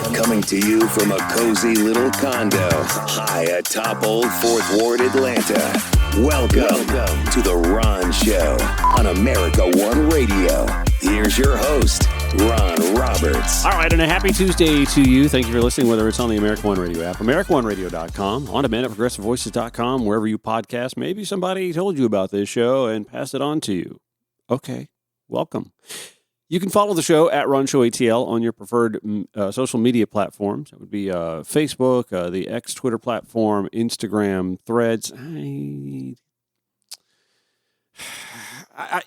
Coming to you from a cozy little condo high atop Old 4th Ward, Atlanta. Welcome to The Ron Show on America One Radio. Here's your host, Ron Roberts. All right, and a happy Tuesday to you. Thank you for listening, whether it's on the America One Radio app, AmericaOneRadio.com, on demand at ProgressiveVoices.com, wherever you podcast. Maybe somebody told you about this show and passed it on to you. Okay, welcome. You can follow the show at Ron Show ATL on your preferred social media platforms. That would be Facebook, the X Twitter platform, Instagram, Threads. You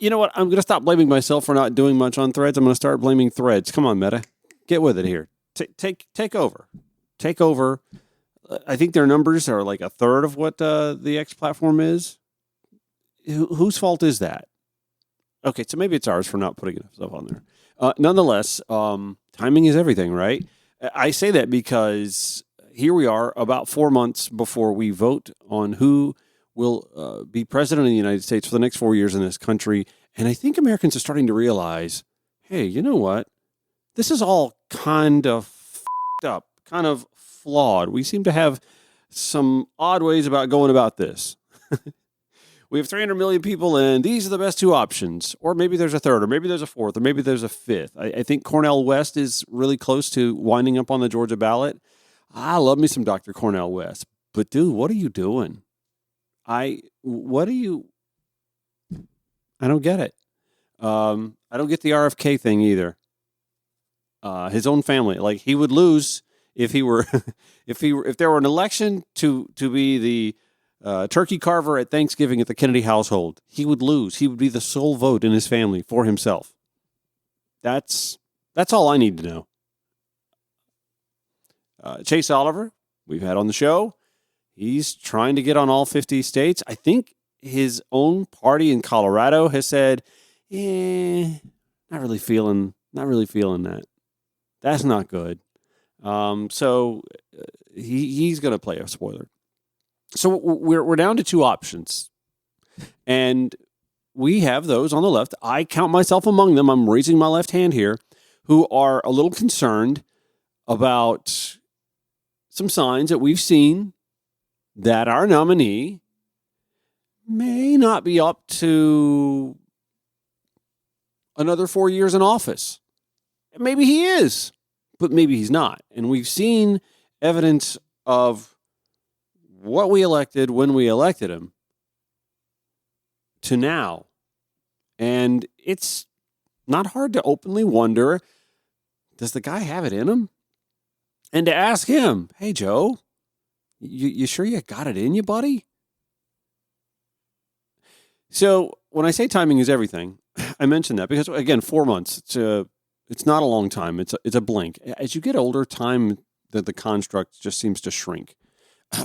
know what? I'm going to stop blaming myself for not doing much on Threads. I'm going to start blaming Threads. Come on, Meta. Get with it here. Take over. Take over. I think their numbers are like a third of what the X platform is. Whose fault is that? Okay, so maybe it's ours for not putting enough stuff on there. Nonetheless, timing is everything, right? I say that because here we are about 4 months before we vote on who will be president of the United States for the next 4 years in this country. And I think Americans are starting to realize, hey, you know what? This is all kind of f***ed up, kind of flawed. We seem to have some odd ways about going about this. We have 300 million people, and these are the best two options. Or maybe there's a third, or maybe there's a fourth, or maybe there's a fifth. I think Cornel West is really close to winding up on the Georgia ballot. I love me some Dr. Cornel West. But, dude, what are you doing? I don't get it. I don't get the RFK thing either. His own family, like he would lose if he were, if there were an election to be the turkey carver at Thanksgiving at the Kennedy household. He would lose. He would be the sole vote in his family for himself. That's all I need to know. Chase Oliver, we've had on the show. He's trying to get on all 50 states. I think his own party in Colorado has said, not really feeling that. That's not good. So he's going to play a spoiler. So we're down to two options. And we have those on the left. I count myself among them. I'm raising my left hand here, who are a little concerned about some signs that we've seen that our nominee may not be up to another 4 years in office. Maybe he is, but maybe he's not. And we've seen evidence of what we elected when we elected him to now. And it's not hard to openly wonder, does the guy have it in him? And to ask him, hey, Joe, you sure you got it in you, buddy? So when I say timing is everything, I mention that because, again, 4 months, it's not a long time. It's a blink. As you get older, time, the construct just seems to shrink.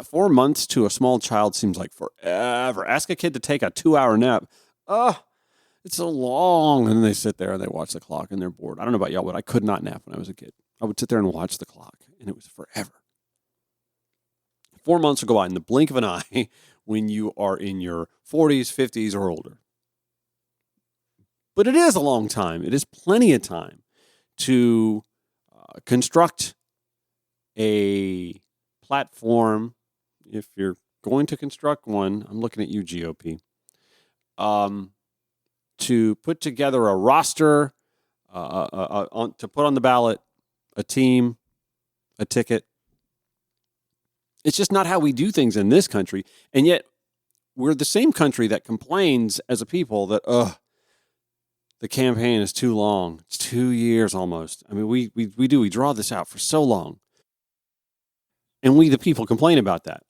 4 months to a small child seems like forever. Ask a kid to take a 2-hour nap. It's so long. And then they sit there and they watch the clock and they're bored. I don't know about y'all, but I could not nap when I was a kid. I would sit there and watch the clock, and it was forever. 4 months will go by in the blink of an eye when you are in your 40s, 50s, or older. But it is a long time. It is plenty of time to construct a platform. If you're going to construct one, I'm looking at you, GOP, to put together a roster, to put on the ballot, a team, a ticket. It's just not how we do things in this country. And yet we're the same country that complains as a people that, the campaign is too long. It's 2 years almost. I mean, we draw this out for so long. And we, the people, complain about that.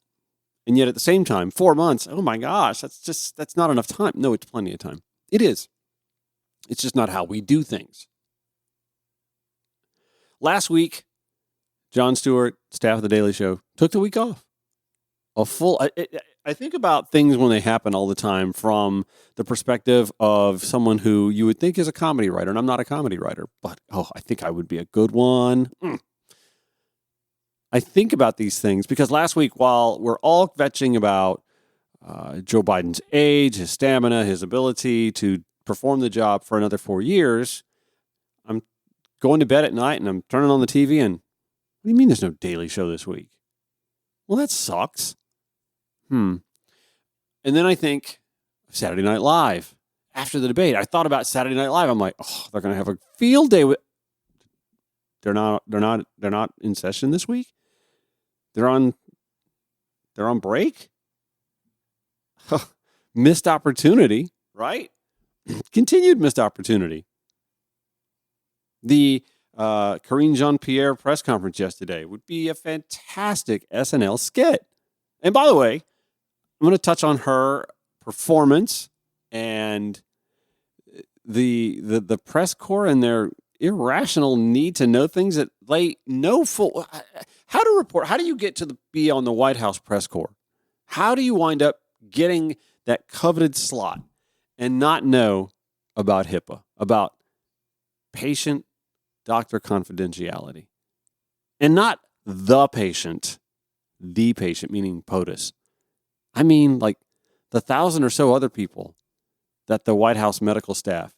And yet at the same time, 4 months, oh my gosh, that's not enough time. No, it's plenty of time. It is. It's just not how we do things. Last week, Jon Stewart, staff of The Daily Show, took the week off. I think about things when they happen all the time from the perspective of someone who you would think is a comedy writer, and I'm not a comedy writer, but, I think I would be a good one. I think about these things because last week, while we're all vetching about Joe Biden's age, his stamina, his ability to perform the job for another 4 years, I'm going to bed at night and I'm turning on the TV and do you mean there's no Daily Show this week? Well, that sucks. And then I think Saturday Night Live. After the debate, I thought about Saturday Night Live. I'm like, oh, they're going to have a field day with. They're not in session this week. They're on break. Missed opportunity, right? Continued missed opportunity. The Karine Jean-Pierre press conference yesterday would be a fantastic SNL skit. And by the way, I'm going to touch on her performance and the press corps and their irrational need to know things that they know full. How to report? How do you get to be on the White House press corps? How do you wind up getting that coveted slot and not know about HIPAA, about patient-doctor confidentiality, and not the patient, meaning POTUS. I mean, like the 1,000 or so other people that the White House medical staff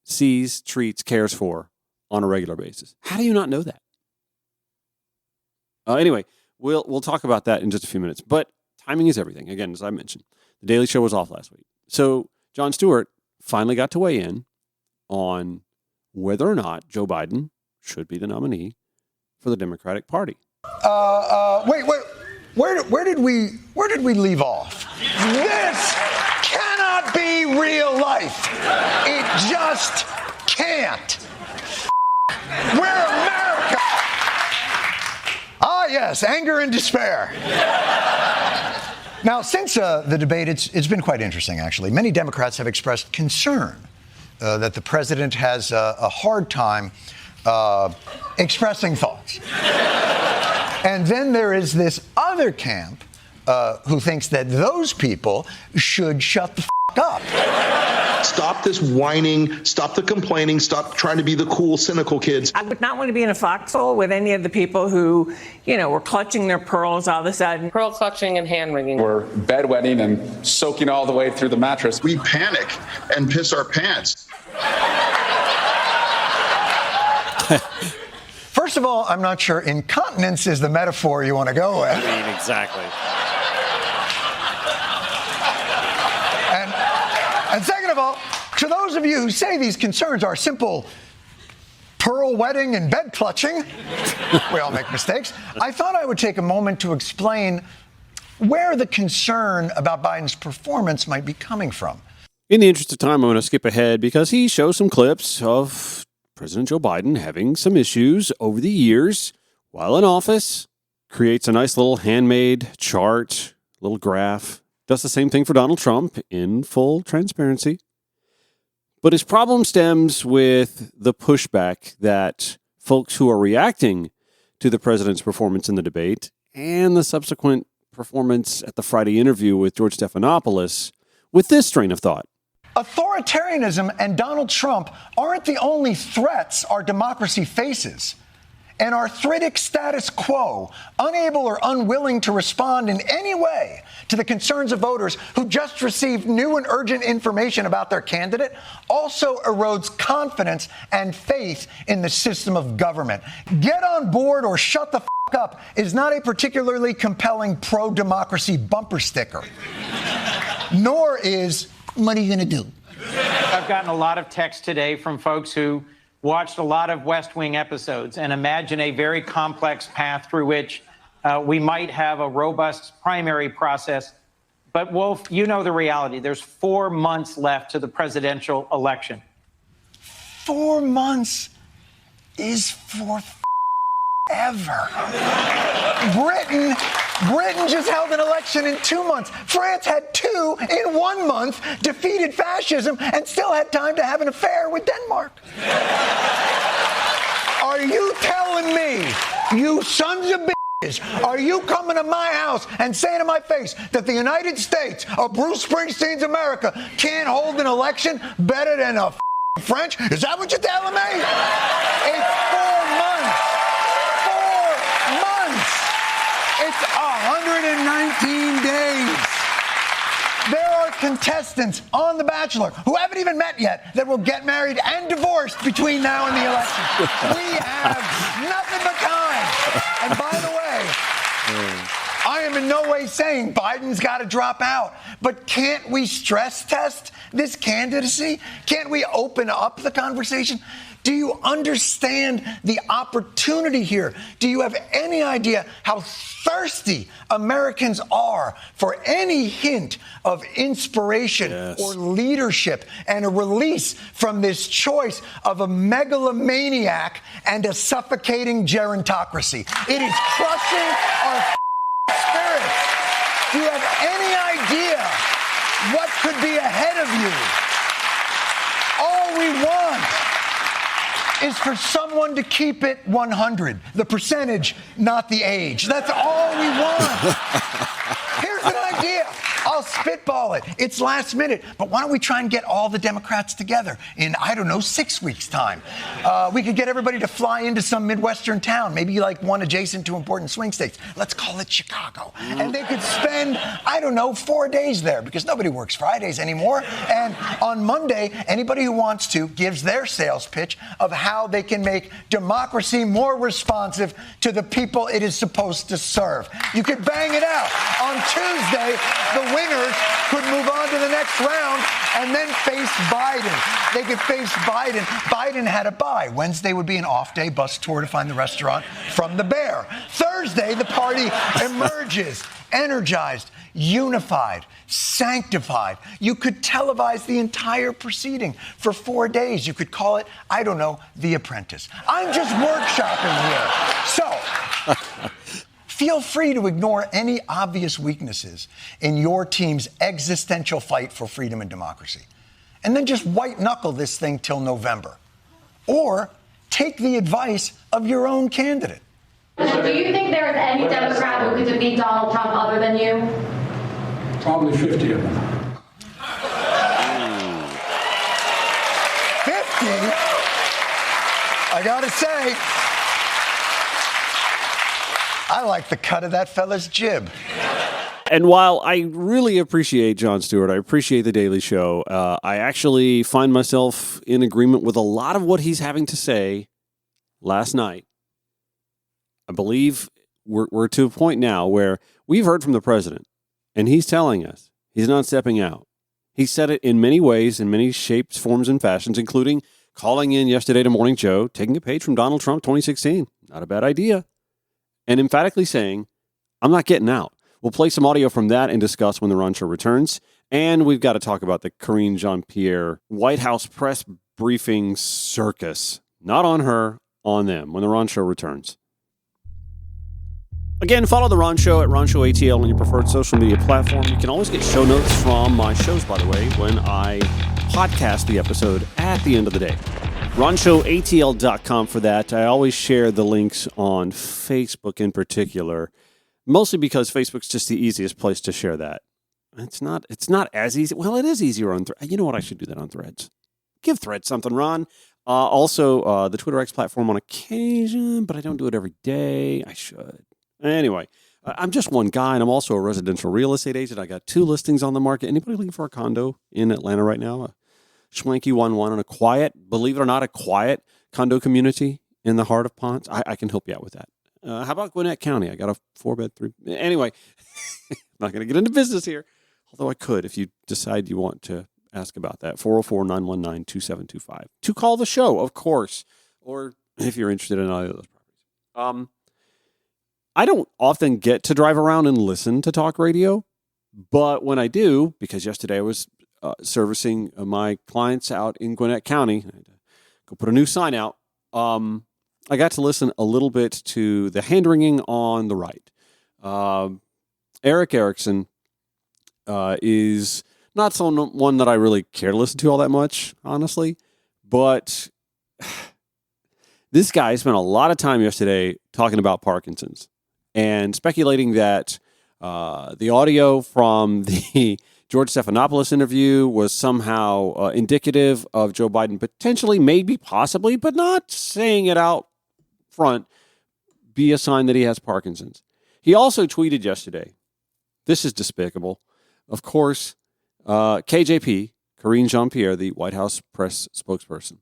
sees, treats, cares for on a regular basis. How do you not know that? Anyway, we'll talk about that in just a few minutes. But timing is everything. Again, as I mentioned, the Daily Show was off last week. So Jon Stewart finally got to weigh in on whether or not Joe Biden should be the nominee for the Democratic Party. Wait. Where did we leave off? This cannot be real life. It just can't. We're America. Ah, yes, anger and despair. Now, since the debate, it's been quite interesting, actually. Many Democrats have expressed concern that the president has a hard time expressing thoughts. And then there is this other camp who thinks that those people should shut the up. Stop this whining, stop the complaining, stop trying to be the cool, cynical kids. I would not want to be in a foxhole with any of the people who, were clutching their pearls all of a sudden. Pearl clutching and hand wringing. We're bedwetting and soaking all the way through the mattress. We panic and piss our pants. First of all, I'm not sure incontinence is the metaphor you want to go with. I mean, exactly. And second of all, to those of you who say these concerns are simple pearl wetting and bed clutching, we all make mistakes, I thought I would take a moment to explain where the concern about Biden's performance might be coming from. In the interest of time, I'm going to skip ahead because he shows some clips of President Joe Biden having some issues over the years while in office, creates a nice little handmade chart, little graph, does the same thing for Donald Trump in full transparency. But his problem stems with the pushback that folks who are reacting to the president's performance in the debate and the subsequent performance at the Friday interview with George Stephanopoulos with this strain of thought. Authoritarianism and Donald Trump aren't the only threats our democracy faces. An arthritic status quo, unable or unwilling to respond in any way to the concerns of voters who just received new and urgent information about their candidate, also erodes confidence and faith in the system of government. Get on board or shut the f*** up is not a particularly compelling pro-democracy bumper sticker. Nor is, what are you going to do? I've gotten a lot of text today from folks who watched a lot of West Wing episodes and imagine a very complex path through which we might have a robust primary process. But, Wolf, you know the reality. There's 4 months left to the presidential election. 4 months is forever. Britain just held an election in 2 months. France had 2 in 1 month, defeated fascism, and still had time to have an affair with Denmark. Are you telling me, you sons of bitches, are you coming to my house and saying to my face that the United States of Bruce Springsteen's America can't hold an election better than a French? Is that what you're telling me? It's 4 months. 4 months. It's 119 days. There are contestants on The Bachelor who haven't even met yet that will get married and divorced between now and the election. We have nothing but time. in no way saying Biden's got to drop out. But can't we stress test this candidacy? Can't we open up the conversation? Do you understand the opportunity here? Do you have any idea how thirsty Americans are for any hint of inspiration or leadership and a release from this choice of a megalomaniac and a suffocating gerontocracy? It is crushing our spirits. Do you have any idea what could be ahead of you? All we want is for someone to keep it 100. The percentage, not the age. That's all we want. Here's an idea. I'll spitball it. It's last minute. But why don't we try and get all the Democrats together in, 6 weeks' time? We could get everybody to fly into some Midwestern town, maybe like one adjacent to important swing states. Let's call it Chicago. And they could spend, 4 days there because nobody works Fridays anymore. And on Monday, anybody who wants to gives their sales pitch of how they can make democracy more responsive to the people it is supposed to serve. You could bang it out. On Tuesday, the winners could move on to the next round and then face Biden. They could face Biden. Biden had a bye. Wednesday would be an off day, bus tour to find the restaurant from the Bear. Thursday, the party emerges, energized, unified, sanctified. You could televise the entire proceeding for 4 days. You could call it, The Apprentice. I'm just workshopping here. So, feel free to ignore any obvious weaknesses in your team's existential fight for freedom and democracy. And then just white-knuckle this thing till November. Or take the advice of your own candidate. Do you think there is any Democrat who could defeat Donald Trump other than you? Probably 50 of them. 50? I gotta say, I like the cut of that fella's jib. And while I really appreciate Jon Stewart, I appreciate The Daily Show, I actually find myself in agreement with a lot of what he's having to say last night. I believe we're to a point now where we've heard from the president, and he's telling us he's not stepping out. He said it in many ways, in many shapes, forms, and fashions, including calling in yesterday to Morning Joe, taking a page from Donald Trump 2016. Not a bad idea. And emphatically saying, I'm not getting out. We'll play some audio from that and discuss when the Ron Show returns. And we've got to talk about the Karine Jean-Pierre White House press briefing circus. Not on her, on them, when the Ron Show returns. Again, follow The Ron Show at Ron Show ATL on your preferred social media platform. You can always get show notes from my shows, by the way, when I podcast the episode at the end of the day. RonShowATL.com for that. I always share the links on Facebook in particular, mostly because Facebook's just the easiest place to share that. It's not as easy. Well, it is easier on Threads. You know what? I should do that on Threads. Give Threads something, Ron. Also, the Twitter X platform on occasion, but I don't do it every day. I should. Anyway, I'm just one guy, and I'm also a residential real estate agent. I got 2 listings on the market. Anybody looking for a condo in Atlanta right now? A schwanky one on a quiet, believe it or not, a quiet condo community in the heart of Ponce. I can help you out with that. How about Gwinnett County? I got a 4-bed, 3. Anyway, I'm not going to get into business here, although I could if you decide you want to ask about that. 404-919-2725. To call the show, of course, or if you're interested in either of those properties. I don't often get to drive around and listen to talk radio, but when I do, because yesterday I was servicing my clients out in Gwinnett County, I had to go put a new sign out, I got to listen a little bit to the hand-wringing on the right. Eric Erickson is not someone that I really care to listen to all that much, honestly, but this guy spent a lot of time yesterday talking about Parkinson's and speculating that the audio from the George Stephanopoulos interview was somehow indicative of Joe Biden potentially, maybe, possibly, but not saying it out front, be a sign that he has Parkinson's. He also tweeted yesterday, this is despicable. Of course, KJP, Karine Jean-Pierre, the White House press spokesperson,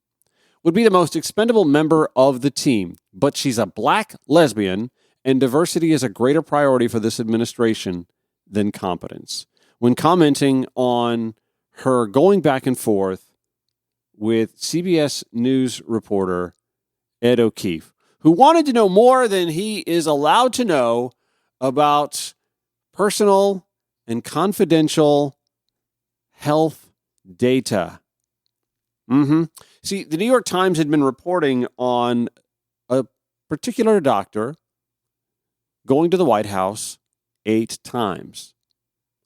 would be the most expendable member of the team, but she's a black lesbian and diversity is a greater priority for this administration than competence. When commenting on her going back and forth with CBS News reporter Ed O'Keefe, who wanted to know more than he is allowed to know about personal and confidential health data. See, the New York Times had been reporting on a particular doctor going to the White House 8 times.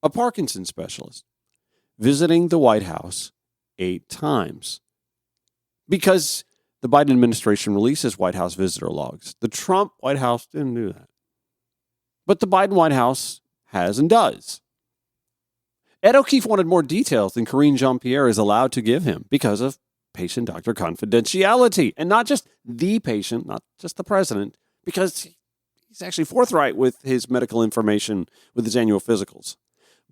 A Parkinson's specialist visiting the White House 8 times. Because the Biden administration releases White House visitor logs. The Trump White House didn't do that. But the Biden White House has and does. Ed O'Keefe wanted more details than Karine Jean-Pierre is allowed to give him because of patient-doctor confidentiality. And not just the patient, not just the president, because he's actually forthright with his medical information with his annual physicals.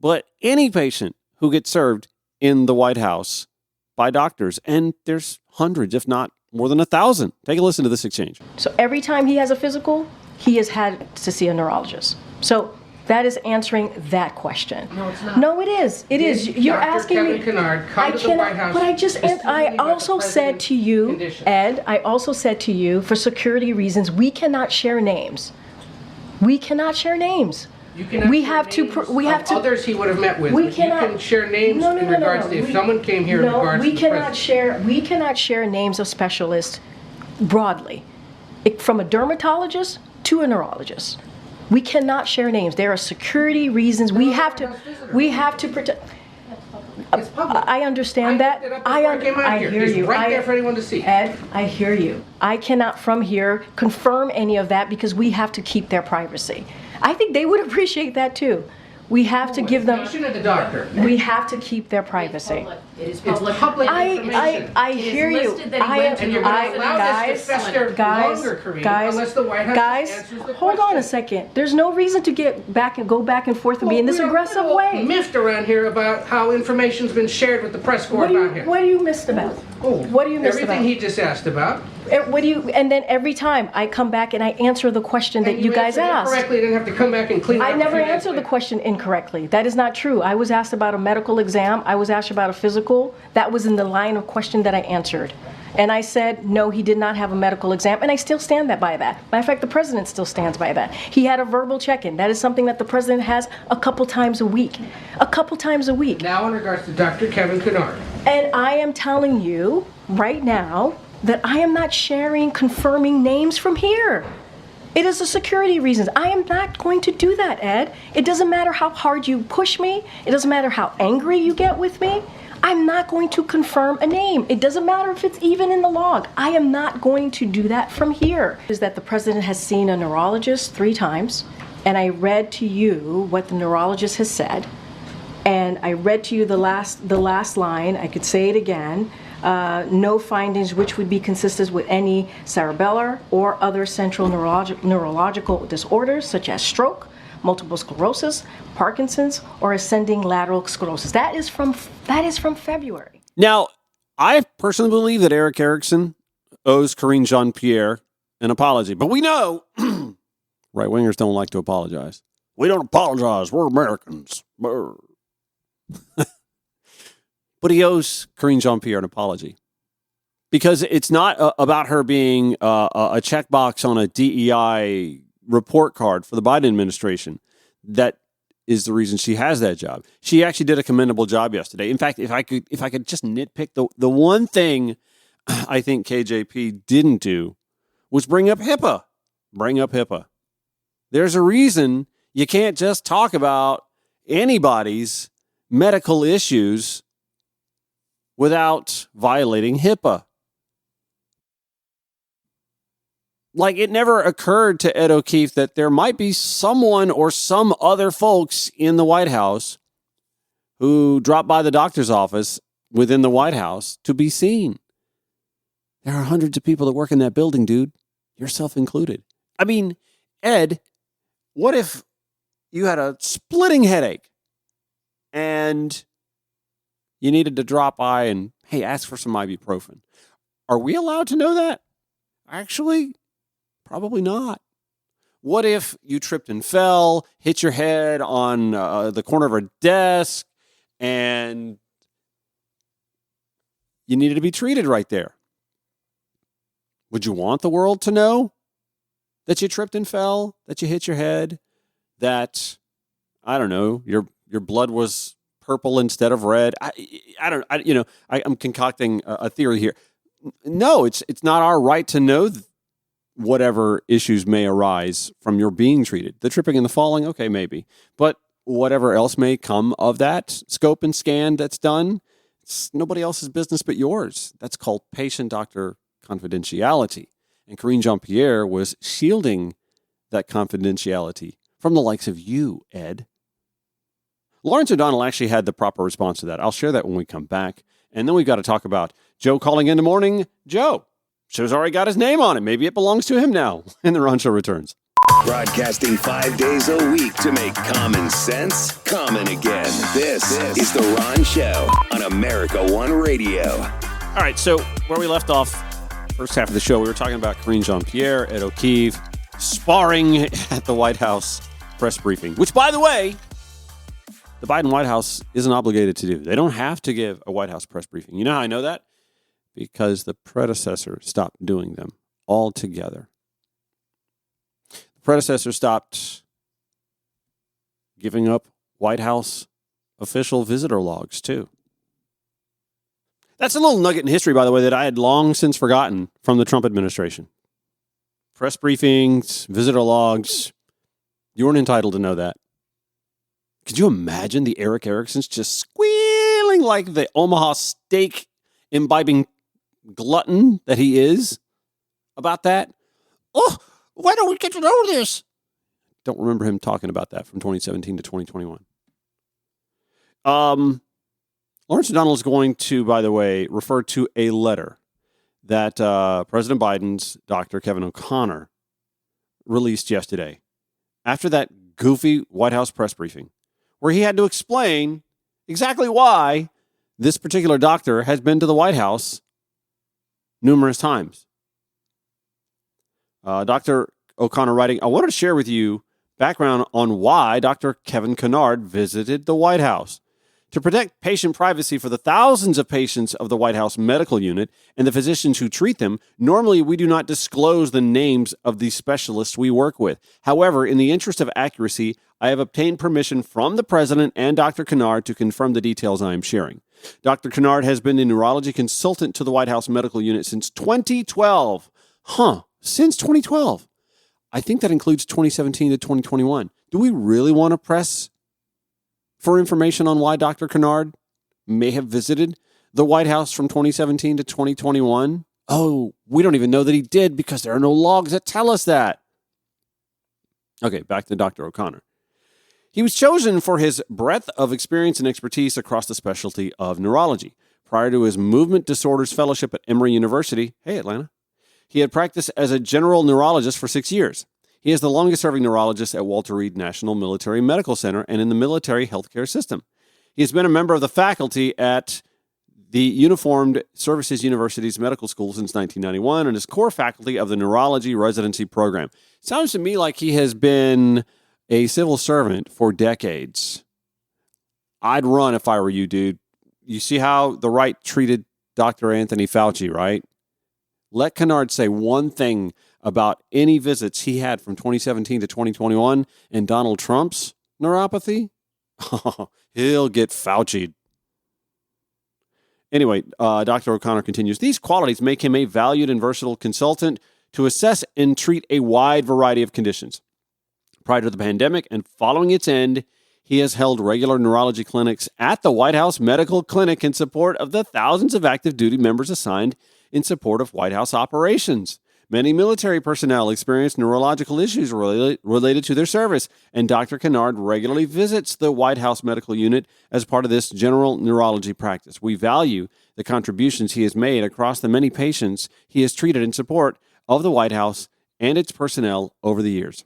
But any patient who gets served in the White House by doctors, and there's hundreds, if not more than 1,000. Take a listen to this exchange. So every time he has a physical, he has had to see a neurologist. So that is answering that question. No, it's not. No, it is. It is. You're Dr. asking Kevin me. Kennard come to the White House But I also said to you, condition. Ed, I also said to you, for security reasons, we cannot share names. We cannot share names. You cannot we share have to. names We have of to. others he would have met with. We But cannot. You can share names in regards to if someone came here in regards to the president. We cannot share names of specialists broadly, from a dermatologist to a neurologist. We cannot share names. There are security reasons. We have to protect. It's public. I understand that. I hear He's you. right there for anyone to see. Ed, I hear you. I cannot from here confirm any of that because we have to keep their privacy. I think they would appreciate that too. We have to give them. The doctor. We have to keep their privacy. It is public information. I hear you. And you're going to allow this to fester longer, Karine, unless the White House answers the question. Hold on a second. There's no reason to go back and forth and be in this aggressive way. Miffed around here about how information's been shared with the press corps about him. What are you missed about? What are you missed about? Everything he just asked about. And then every time I come back and I answer the question that you guys asked. Correctly, you didn't have to come back and clean it up. I never answered the question incorrectly. That is not true. I was asked about a medical exam. I was asked about a physical. That was in the line of question that I answered. And I said, no, he did not have a medical exam. And I still stand by that. Matter of fact, the president still stands by that. He had a verbal check-in. That is something that the president has a couple times a week. Now in regards to Dr. Kevin Kennard. And I am telling you right now that I am not confirming names from here. It is a security reasons. I am not going to do that, Ed. It doesn't matter how hard you push me. It doesn't matter how angry you get with me. I'm not going to confirm a name. It doesn't matter if it's even in the log. I am not going to do that from here. Is that the president has seen a neurologist 3 times, and I read to you what the neurologist has said, and I read to you the last line. I could say it again. No findings which would be consistent with any cerebellar or other central neurological disorders such as stroke, multiple sclerosis, Parkinson's, or ascending lateral sclerosis. That is from February. Now, I personally believe that Eric Erickson owes Karine Jean-Pierre an apology, but we know right-wingers don't like to apologize. We don't apologize. We're Americans. But he owes Karine Jean-Pierre an apology because it's not about her being a checkbox on a DEI report card for the Biden administration. That is the reason she has that job. She actually did a commendable job yesterday. In fact, if I could just nitpick the one thing I think KJP didn't do was bring up HIPAA. There's a reason you can't just talk about anybody's medical issues without violating HIPAA. Like, it never occurred to Ed O'Keefe that there might be someone or some other folks in the White House who dropped by the doctor's office within the White House to be seen. There are hundreds of people that work in that building, dude, yourself included. I mean, Ed, what if you had a splitting headache and you needed to drop by and, hey, ask for some ibuprofen? Are we allowed to know that? Actually, probably not. What if you tripped and fell, hit your head on the corner of a desk, and you needed to be treated right there? Would you want the world to know that you tripped and fell, that you hit your head, that, I don't know, your blood was purple instead of red? I'm concocting a theory here. No, it's not our right to know whatever issues may arise from your being treated. The tripping and the falling, okay, maybe. But whatever else may come of that scope and scan that's done, it's nobody else's business but yours. That's called patient-doctor confidentiality. And Karine Jean-Pierre was shielding that confidentiality from the likes of you, Ed. Lawrence O'Donnell actually had the proper response to that. I'll share that when we come back. And then we've got to talk about Joe calling in the morning. Joe. Show's already got his name on it. Maybe it belongs to him now. And the Ron Show returns. Broadcasting 5 days a week to make common sense common again. This is the Ron Show on America One Radio. All right, so where we left off, first half of the show, we were talking about Karine Jean-Pierre, Ed O'Keefe, sparring at the White House press briefing, which, by the way, the Biden White House isn't obligated to do. They don't have to give a White House press briefing. You know how I know that? Because the predecessor stopped doing them altogether. The predecessor stopped giving up White House official visitor logs, too. That's a little nugget in history, by the way, that I had long since forgotten from the Trump administration. Press briefings, visitor logs, you weren't entitled to know that. Could you imagine the Eric Ericksons just squealing like the Omaha steak imbibing glutton that he is about that? Oh, why don't we get to know this? Don't remember him talking about that from 2017 to 2021. Lawrence O'Donnell is going to, by the way, refer to a letter that President Biden's Dr. Kevin O'Connor released yesterday after that goofy White House press briefing, where he had to explain exactly why this particular doctor has been to the White House numerous times. Dr. O'Connor writing, I wanted to share with you background on why Dr. Kevin Kennard visited the White House. To protect patient privacy for the thousands of patients of the White House medical unit and the physicians who treat them, normally we do not disclose the names of the specialists we work with. However, in the interest of accuracy, I have obtained permission from the president and Dr. Kennard to confirm the details I am sharing. Dr. Kennard has been a neurology consultant to the White House medical unit since 2012. Since 2012. I think that includes 2017 to 2021. Do we really want to press for information on why Dr. Kennard may have visited the White House from 2017 to 2021? Oh, we don't even know that he did because there are no logs that tell us that. Okay, back to Dr. O'Connor. He was chosen for his breadth of experience and expertise across the specialty of neurology. Prior to his movement disorders fellowship at Emory University, hey, Atlanta, he had practiced as a general neurologist for 6 years. He is the longest-serving neurologist at Walter Reed National Military Medical Center and in the military healthcare system. He has been a member of the faculty at the Uniformed Services University's medical school since 1991 and is core faculty of the neurology residency program. Sounds to me like he has been a civil servant for decades. I'd run if I were you, dude. You see how the right treated Dr. Anthony Fauci, right? Let Kennard say one thing about any visits he had from 2017 to 2021 and Donald Trump's neuropathy. He'll get Fauci'd. Anyway, Dr. O'Connor continues, these qualities make him a valued and versatile consultant to assess and treat a wide variety of conditions. Prior to the pandemic and following its end, he has held regular neurology clinics at the White House Medical Clinic in support of the thousands of active duty members assigned in support of White House operations. Many military personnel experience neurological issues related to their service, and Dr. Kennard regularly visits the White House Medical Unit as part of this general neurology practice. We value the contributions he has made across the many patients he has treated in support of the White House and its personnel over the years.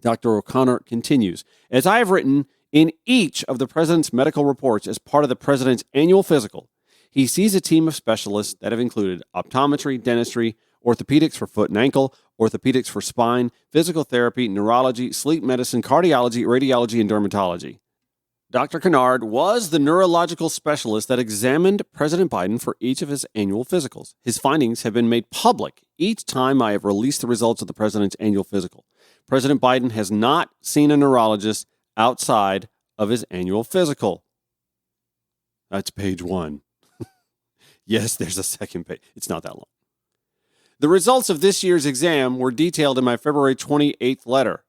Dr. O'Connor continues, as I have written in each of the President's medical reports as part of the President's annual physical, he sees a team of specialists that have included optometry, dentistry, orthopedics for foot and ankle, orthopedics for spine, physical therapy, neurology, sleep medicine, cardiology, radiology, and dermatology. Dr. Kennard was the neurological specialist that examined President Biden for each of his annual physicals. His findings have been made public each time I have released the results of the president's annual physical. President Biden has not seen a neurologist outside of his annual physical. That's page 1. Yes, there's a second page. It's not that long. The results of this year's exam were detailed in my February 28th letter.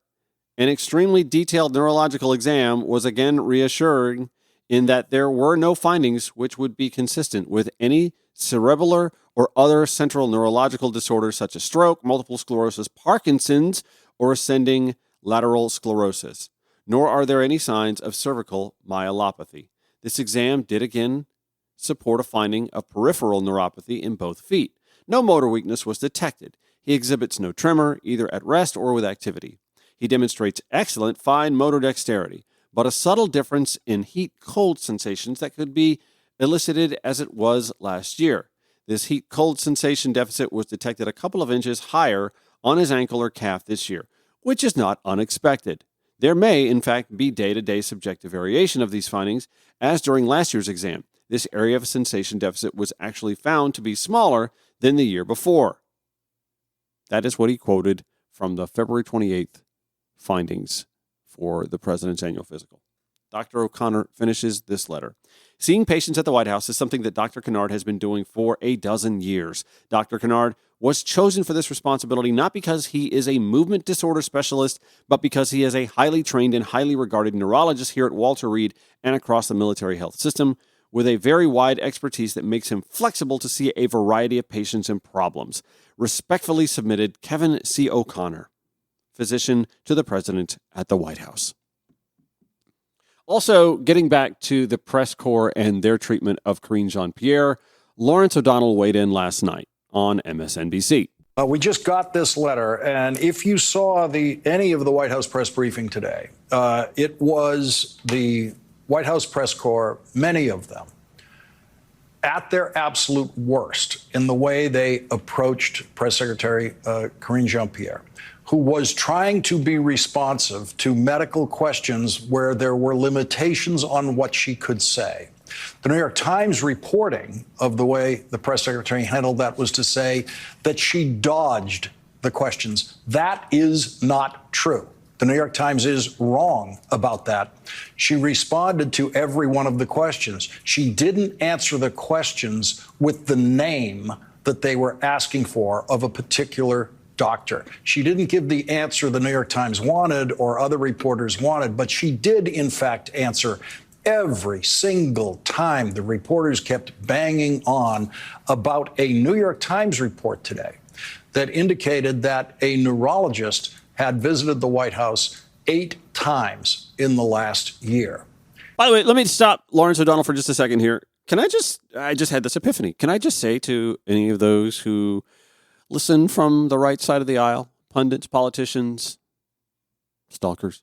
An extremely detailed neurological exam was again reassuring in that there were no findings which would be consistent with any cerebellar or other central neurological disorders such as stroke, multiple sclerosis, Parkinson's, or ascending lateral sclerosis, nor are there any signs of cervical myelopathy. This exam did again support a finding of peripheral neuropathy in both feet. No motor weakness was detected. He exhibits no tremor, either at rest or with activity. He demonstrates excellent fine motor dexterity, but a subtle difference in heat-cold sensations that could be elicited as it was last year. This heat-cold sensation deficit was detected a couple of inches higher on his ankle or calf this year, which is not unexpected. There may, in fact, be day-to-day subjective variation of these findings, as during last year's exam. This area of sensation deficit was actually found to be smaller than the year before. That is what he quoted from the February 28th findings for the president's annual physical. Dr. O'Connor finishes this letter. Seeing patients at the White House is something that Dr. Kennard has been doing for a dozen years. Dr. Kennard was chosen for this responsibility not because he is a movement disorder specialist, but because he is a highly trained and highly regarded neurologist here at Walter Reed and across the military health system, with a very wide expertise that makes him flexible to see a variety of patients and problems. Respectfully submitted, Kevin C. O'Connor, physician to the president at the White House. Also, getting back to the press corps and their treatment of Karine Jean-Pierre, Lawrence O'Donnell weighed in last night on MSNBC. We just got this letter, and if you saw any of the White House press briefing today, it was the White House press corps, many of them, at their absolute worst in the way they approached Press Secretary Karine Jean-Pierre, who was trying to be responsive to medical questions where there were limitations on what she could say. The New York Times reporting of the way the press secretary handled that was to say that she dodged the questions. That is not true. The New York Times is wrong about that. She responded to every one of the questions. She didn't answer the questions with the name that they were asking for of a particular doctor. She didn't give the answer the New York Times wanted or other reporters wanted, but she did, in fact, answer every single time. The reporters kept banging on about a New York Times report today that indicated that a neurologist had visited the White House 8 times in the last year. By the way, let me stop Lawrence O'Donnell for just a second here. I just had this epiphany. Can I just say to any of those who listen from the right side of the aisle, pundits, politicians, stalkers,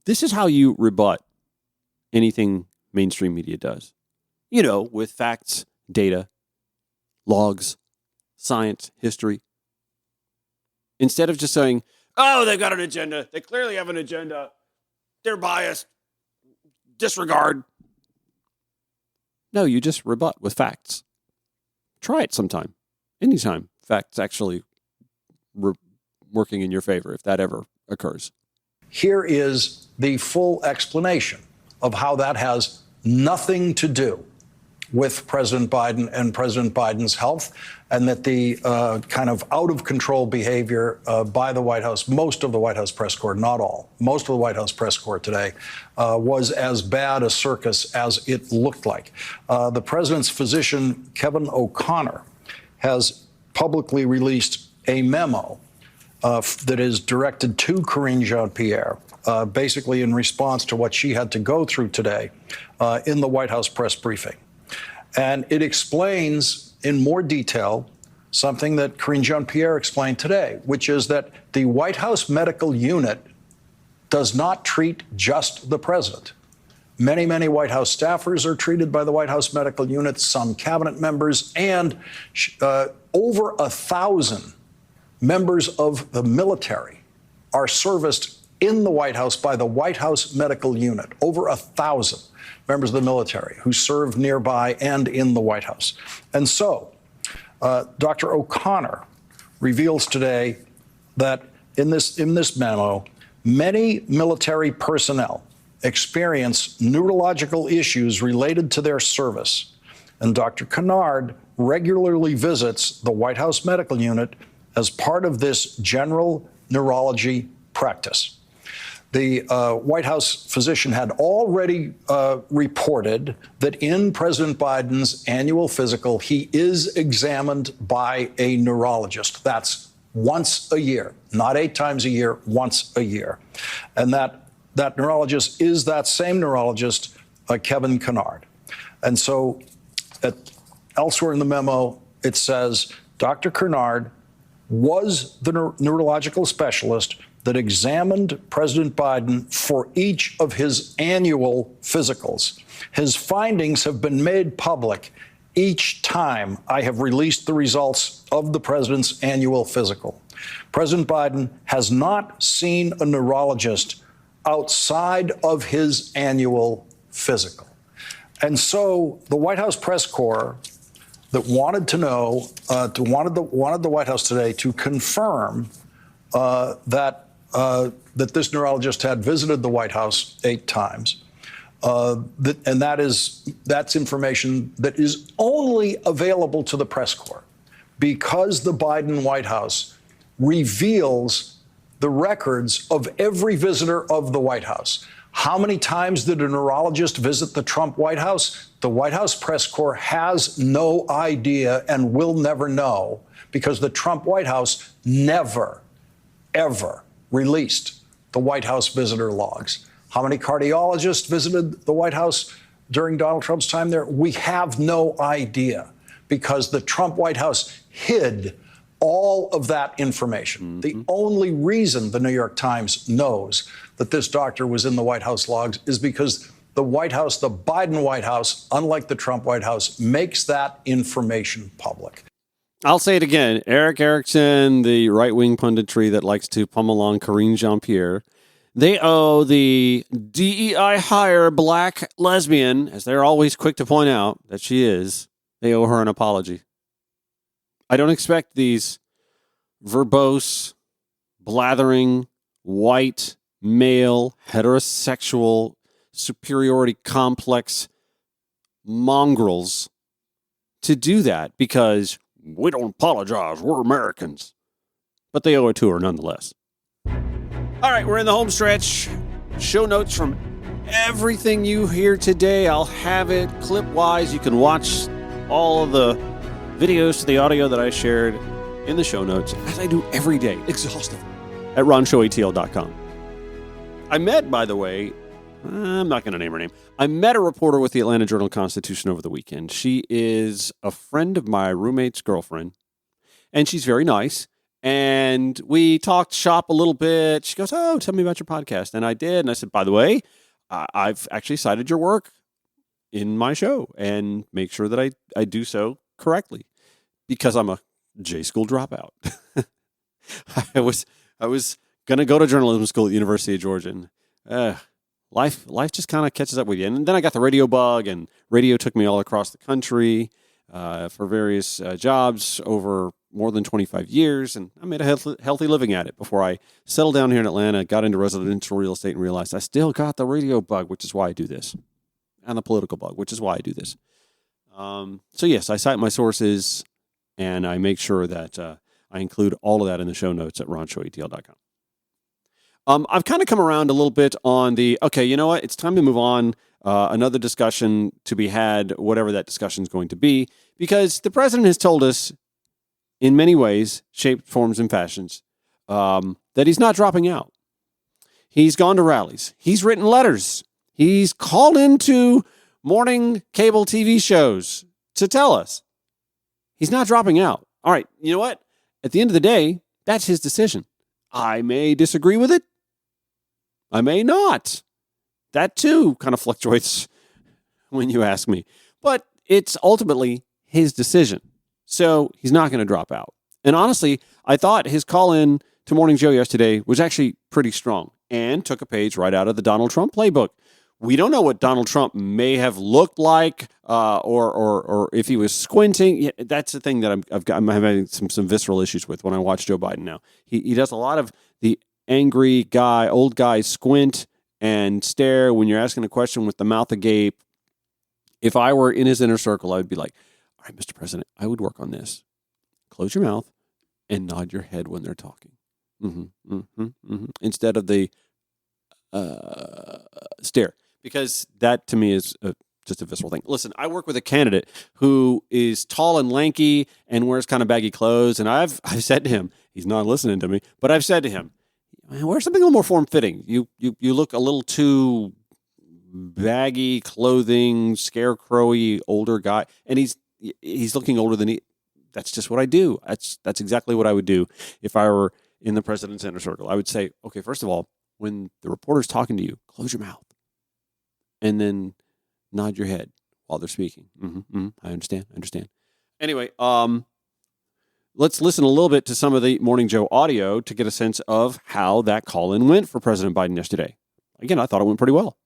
this is how you rebut anything mainstream media does. You know, with facts, data, logs, science, history. Instead of just saying, oh, they've got an agenda. They clearly have an agenda. They're biased. Disregard. No, you just rebut with facts. Try it sometime. Anytime. Facts actually working in your favor, if that ever occurs. Here is the full explanation of how that has nothing to do with President Biden and President Biden's health, and that the kind of out-of-control behavior by the White House, most of the White House press corps, not all, most of the White House press corps today, was as bad a circus as it looked like. The president's physician, Kevin O'Connor, has publicly released a memo that is directed to Karine Jean-Pierre, basically in response to what she had to go through today in the White House press briefing. And it explains in more detail something that Karine Jean-Pierre explained today, which is that the White House medical unit does not treat just the president. Many, many White House staffers are treated by the White House medical unit, some cabinet members, and over 1,000 members of the military are serviced in the White House by the White House Medical Unit, over 1,000 members of the military who serve nearby and in the White House. And so Dr. O'Connor reveals today that in this memo, many military personnel experience neurological issues related to their service. And Dr. Kennard regularly visits the White House Medical Unit as part of this general neurology practice. The White House physician had already reported that in President Biden's annual physical, he is examined by a neurologist. That's once a year, not 8 times a year, once a year. And that neurologist is that same neurologist, Kevin Kennard. And so elsewhere in the memo, it says Dr. Kennard was the neurological specialist that examined President Biden for each of his annual physicals. His findings have been made public each time I have released the results of the president's annual physical. President Biden has not seen a neurologist outside of his annual physical. And so the White House press corps that wanted to know, wanted the White House today to confirm that this neurologist had visited the White House 8 times. And that's information that is only available to the press corps because the Biden White House reveals the records of every visitor of the White House. How many times did a neurologist visit the Trump White House? The White House press corps has no idea and will never know because the Trump White House never, ever released the White House visitor logs. How many cardiologists visited the White House during Donald Trump's time there? We have no idea because the Trump White House hid all of that information. The only reason the New York Times knows that this doctor was in the White House logs is because the White House, the Biden White House, unlike the Trump White House, makes that information public. I'll say it again. Eric Erickson, the right-wing punditry that likes to pummel on Karine Jean-Pierre, they owe the DEI hire black lesbian, as they're always quick to point out that she is, they owe her an apology. I don't expect these verbose, blathering, white, male, heterosexual, superiority complex mongrels to do that because we don't apologize. We're Americans. But they owe it to her nonetheless. All right, we're in the home stretch. Show notes from everything you hear today. I'll have it clip-wise. You can watch all of the videos to the audio that I shared in the show notes, as I do every day, exhaustively, at ronshowatl.com. I met, by the way, I'm not going to name her name. I met a reporter with the Atlanta Journal-Constitution over the weekend. She is a friend of my roommate's girlfriend, and she's very nice. And we talked shop a little bit. She goes, oh, tell me about your podcast. And I did. And I said, by the way, I've actually cited your work in my show and make sure that I do so correctly because I'm a J school dropout. I was going to go to journalism school at the University of Georgia. And life just kind of catches up with you. And then I got the radio bug, and radio took me all across the country for various jobs over more than 25 years, and I made a healthy living at it before I settled down here in Atlanta, got into residential real estate, and realized I still got the radio bug, which is why I do this, and the political bug, which is why I do this. So yes, I cite my sources, and I make sure that I include all of that in the show notes at ronshowatl.com. I've kind of come around a little bit on the, okay, you know what? It's time to move on. Another discussion to be had, whatever that discussion is going to be, because the president has told us in many ways, shapes, forms, and fashions, that he's not dropping out. He's gone to rallies. He's written letters. He's called into morning cable TV shows to tell us he's not dropping out. All right, you know what? At the end of the day, that's his decision. I may disagree with it. I may not. That too kind of fluctuates when you ask me. But it's ultimately his decision. So he's not going to drop out. And honestly, I thought his call in to Morning Joe yesterday was actually pretty strong and took a page right out of the Donald Trump playbook. We don't know what Donald Trump may have looked like, or if he was squinting. That's the thing that I'm having some visceral issues with when I watch Joe Biden now. He does a lot of the angry guy, old guy squint and stare when you're asking a question with the mouth agape. If I were in his inner circle, I would be like, all right, Mr. President, I would work on this. Close your mouth and nod your head when they're talking. Instead of the stare. Because that, to me, is just a visceral thing. Listen, I work with a candidate who is tall and lanky and wears kind of baggy clothes. And I've said to him, he's not listening to me, but I've said to him, wear something a little more form-fitting. You look a little too baggy clothing, scarecrowy, older guy. And he's looking older than he. That's just what I do. That's exactly what I would do if I were in the president's inner circle. I would say, okay, first of all, when the reporter's talking to you, close your mouth. And then nod your head while they're speaking. I understand. Anyway, let's listen a little bit to some of the Morning Joe audio to get a sense of how that call-in went for President Biden yesterday. Again, I thought it went pretty well.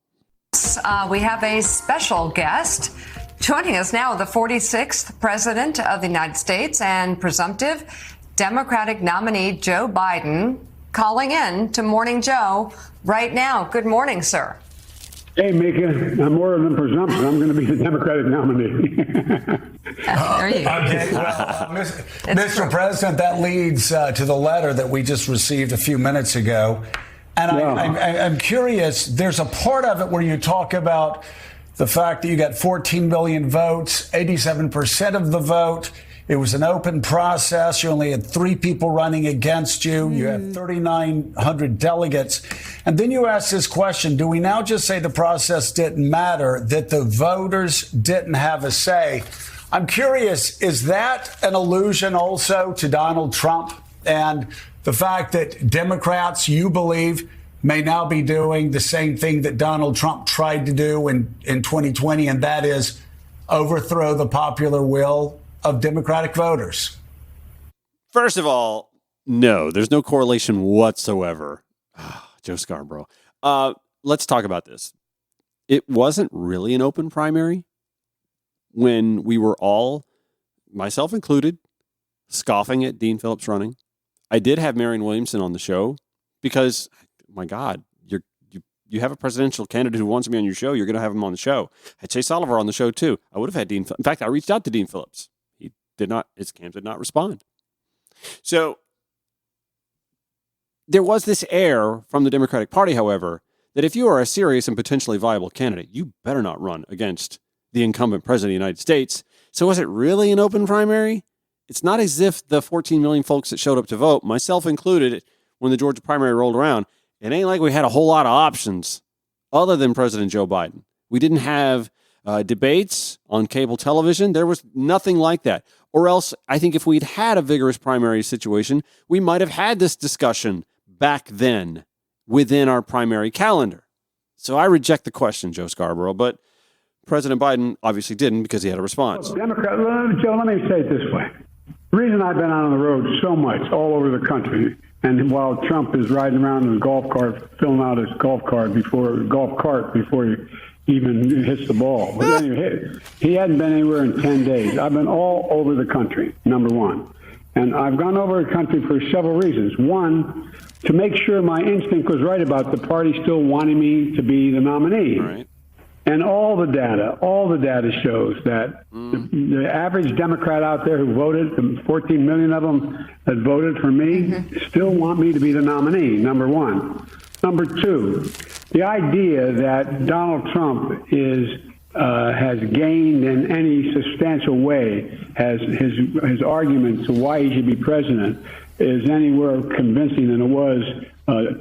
We have a special guest joining us now, the 46th President of the United States and presumptive Democratic nominee Joe Biden, calling in to Morning Joe right now. Good morning, sir. Hey, Mika, I'm more than presumptive. I'm going to be the Democratic nominee. There you go. Okay. Mr. President, that leads to the letter that we just received a few minutes ago. And I'm curious, there's a part of it where you talk about the fact that you got 14 million votes, 87% of the vote. It was an open process. You only had 3 people running against you. You had 3,900 delegates. And then you ask this question, do we now just say the process didn't matter, that the voters didn't have a say? I'm curious, is that an allusion also to Donald Trump and the fact that Democrats, you believe, may now be doing the same thing that Donald Trump tried to do in 2020, and that is overthrow the popular will of Democratic voters? First of all, no, there's no correlation whatsoever. Joe Scarborough. Let's talk about this. It wasn't really an open primary when we were all, myself included, scoffing at Dean Phillips running. I did have Marianne Williamson on the show because, my God, you have a presidential candidate who wants to be on your show, you're going to have him on the show. I had Chase Oliver on the show too. I would have had Dean. In fact, I reached out to Dean Phillips. His camp did not respond. So there was this air from the Democratic Party, however, that if you are a serious and potentially viable candidate, you better not run against the incumbent president of the United States. So was it really an open primary? It's not as if the 14 million folks that showed up to vote, myself included, when the Georgia primary rolled around, it ain't like we had a whole lot of options other than President Joe Biden. We didn't have debates on cable television. There was nothing like that. Or else, I think if we'd had a vigorous primary situation, we might have had this discussion back then within our primary calendar. So I reject the question, Joe Scarborough, but President Biden obviously didn't because he had a response. Joe, let me say it this way. The reason I've been out on the road so much all over the country, and while Trump is riding around in his golf cart, filling out his golf cart before he even hits the ball. But anyway, he hadn't been anywhere in 10 days. I've been all over the country, number one. And I've gone over the country for several reasons. One, to make sure my instinct was right about the party still wanting me to be the nominee. Right. And all the data shows that the average Democrat out there who voted, the 14 million of them that voted for me, still want me to be the nominee, number one. Number two, the idea that Donald Trump has gained in any substantial way, has his argument to why he should be president is anywhere convincing than it was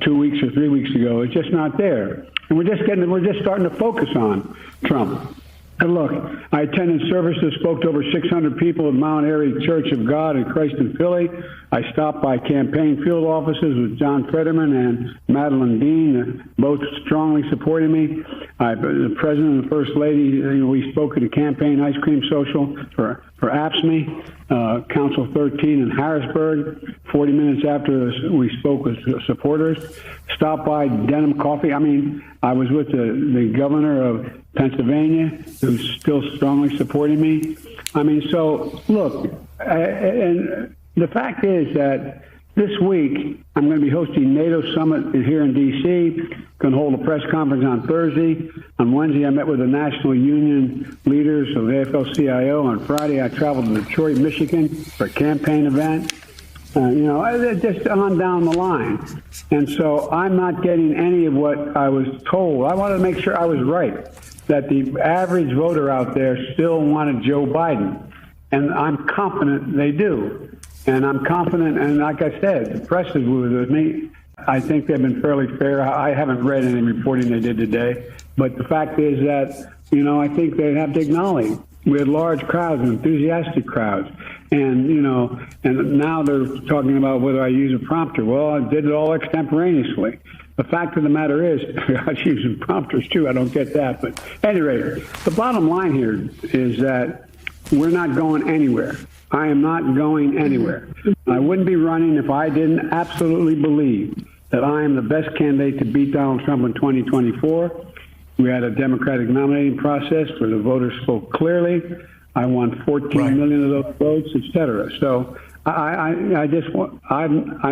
2 weeks or 3 weeks ago. It's just not there. And we're just starting to focus on Trump. And look, I attended services, spoke to over 600 people at Mount Airy Church of God in Christ in Philly. I stopped by campaign field offices with John Fetterman and Madeline Dean, both strongly supporting me. The president and the first lady, we spoke at a campaign ice cream social for for APSME, Council 13 in Harrisburg, 40 minutes after we spoke with supporters. Stopped by Denim Coffee. I mean, I was with the governor of Pennsylvania, who's still strongly supporting me. I mean, so, look, and the fact is that this week, I'm going to be hosting NATO Summit here in D.C., going to hold a press conference on Thursday. On Wednesday, I met with the national union leaders of the AFL-CIO. On Friday, I traveled to Detroit, Michigan for a campaign event. Just on down the line. And so I'm not getting any of what I was told. I wanted to make sure I was right, that the average voter out there still wanted Joe Biden. And I'm confident they do. And I'm confident, and like I said, the press is with me. I think they've been fairly fair. I haven't read any reporting they did today. But the fact is that, I think they have to acknowledge we had large crowds, enthusiastic crowds. And, and now they're talking about whether I use a prompter. Well, I did it all extemporaneously. The fact of the matter is, I was using prompters too. I don't get that. But at any rate, the bottom line here is that we're not going anywhere. I am not going anywhere. I wouldn't be running if I didn't absolutely believe that I am the best candidate to beat Donald Trump in 2024. We had a Democratic nominating process where the voters spoke clearly. I won 14 million of those votes, et cetera. So I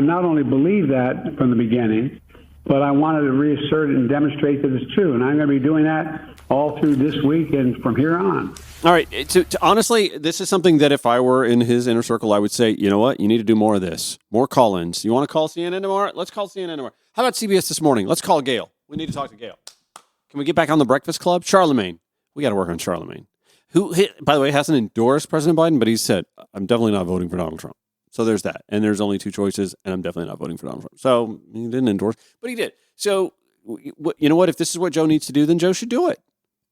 not only believe that from the beginning, but I wanted to reassert it and demonstrate that it's true. And I'm going to be doing that all through this week and from here on. All right. Honestly, this is something that if I were in his inner circle, I would say, you know what? You need to do more of this. More call-ins. You want to call CNN tomorrow? Let's call CNN tomorrow. How about CBS this morning? Let's call Gail. We need to talk to Gail. Can we get back on the Breakfast Club? Charlemagne. We got to work on Charlemagne. Who, by the way, hasn't endorsed President Biden, but he said, I'm definitely not voting for Donald Trump. So there's that. And there's only two choices, and I'm definitely not voting for Donald Trump. So he didn't endorse, but he did. So you know what? If this is what Joe needs to do, then Joe should do it.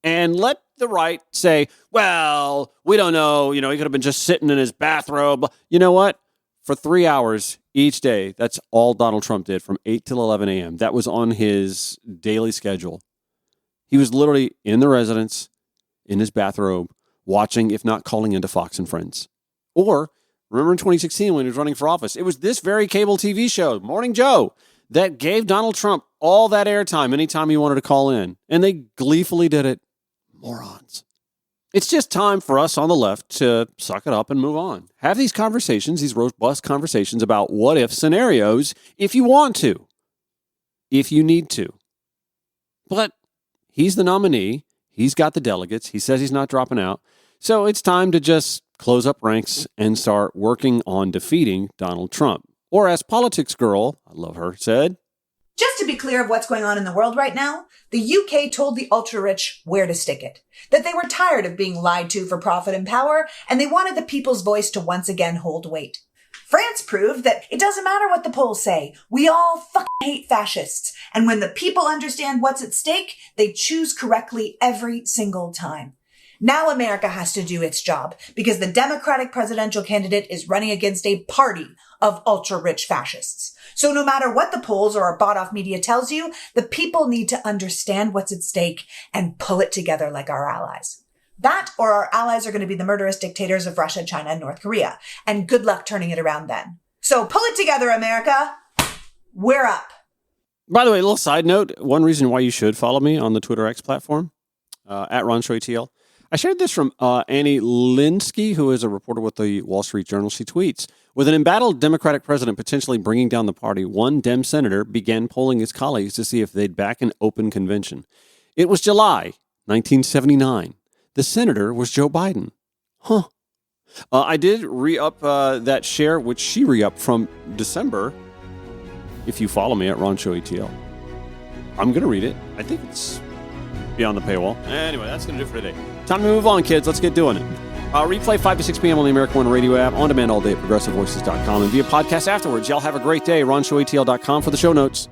And let the right say, well, we don't know. He could have been just sitting in his bathrobe. You know what? For 3 hours each day, that's all Donald Trump did from 8 till 11 a.m. That was on his daily schedule. He was literally in the residence, in his bathrobe, watching, if not calling into Fox and Friends. Or, remember in 2016 when he was running for office, it was this very cable TV show, Morning Joe, that gave Donald Trump all that airtime anytime he wanted to call in. And they gleefully did it. Morons. It's just time for us on the left to suck it up and move on. Have these conversations, these robust conversations about what-if scenarios if you want to, if you need to. But he's the nominee. He's got the delegates. He says he's not dropping out. So it's time to just close up ranks and start working on defeating Donald Trump. Or as Politics Girl, I love her, said, just to be clear of what's going on in the world right now, the UK told the ultra-rich where to stick it. That they were tired of being lied to for profit and power, and they wanted the people's voice to once again hold weight. France proved that it doesn't matter what the polls say. We all fucking hate fascists. And when the people understand what's at stake, they choose correctly every single time. Now America has to do its job because the Democratic presidential candidate is running against a party of ultra-rich fascists. So no matter what the polls or our bought-off media tells you, the people need to understand what's at stake and pull it together like our allies. That or our allies are going to be the murderous dictators of Russia, China, and North Korea. And good luck turning it around then. So pull it together, America. We're up. By the way, a little side note. One reason why you should follow me on the Twitter X platform, at Ron ATL. I shared this from Annie Linsky, who is a reporter with the Wall Street Journal. She tweets, with an embattled Democratic president potentially bringing down the party, one Dem senator began polling his colleagues to see if they'd back an open convention. It was July 1979. The senator was Joe Biden. Huh. I did re-up that share, which she re-upped from December, if you follow me at Ron ATL. I'm going to read it. I think it's beyond the paywall. Anyway, that's going to do it for today. Time to move on, kids. Let's get doing it. Replay 5 to 6 p.m. on the American One Radio app, on demand all day at progressivevoices.com, and via podcast afterwards. Y'all have a great day. RonShowATL.com for the show notes.